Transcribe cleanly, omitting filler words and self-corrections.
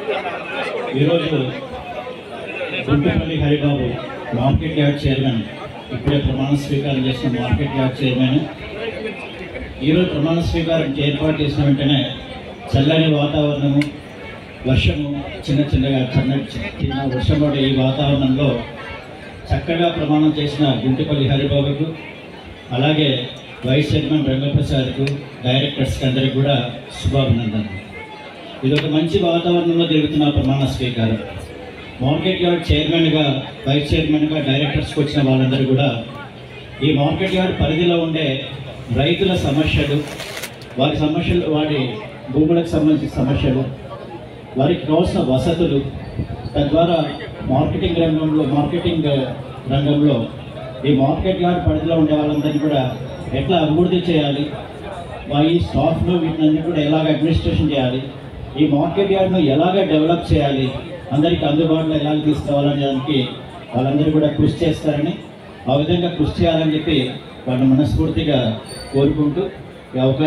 ఈరోజు Guntupalli Haribabu market yard chairman ఇప్పుడే ప్రమాణ స్వీకారం చేసిన మార్కెట్ యార్డ్ చైర్మన్ ఈరోజు ప్రమాణ స్వీకారం ఏర్పాటు చేసిన వెంటనే చల్లని వాతావరణము, వర్షము చిన్న వర్షం పడే ఈ వాతావరణంలో చక్కగా ప్రమాణం చేసిన గుంటుపల్లి హరిబాబుకు, అలాగే వైస్ చైర్మన్ రంగప్రసాద్కు, డైరెక్టర్స్కి అందరికీ కూడా శుభాభినందనలు. ఇది ఒక మంచి వాతావరణంలో జరుగుతున్న ప్రమాణ స్వీకారం. మార్కెట్ యార్డ్ చైర్మన్గా, వైస్ చైర్మన్గా, డైరెక్టర్స్కి వచ్చిన వాళ్ళందరూ కూడా ఈ మార్కెట్ యార్డ్ పరిధిలో ఉండే రైతుల సమస్యలు, వారి భూములకు సంబంధించిన సమస్యలు, వారికి కావాల్సిన వసతులు, తద్వారా మార్కెటింగ్ రంగంలో ఈ మార్కెట్ యార్డ్ పరిధిలో ఉండే వాళ్ళందరినీ కూడా ఎట్లా అభివృద్ధి చేయాలి, ఈ స్టాఫ్ను వీటిని కూడా ఎలాగ అడ్మినిస్ట్రేషన్ చేయాలి, ఈ మార్కెట్ యార్డ్ను ఎలాగ డెవలప్ చేయాలి, అందరికీ అందుబాటులో ఎలాగ తీసుకురావాలనే దానికి వాళ్ళందరూ కూడా కృషి చేస్తారని, ఆ విధంగా కృషి చేయాలని చెప్పి వాళ్ళని మనస్ఫూర్తిగా కోరుకుంటూ ఈ అవకాశం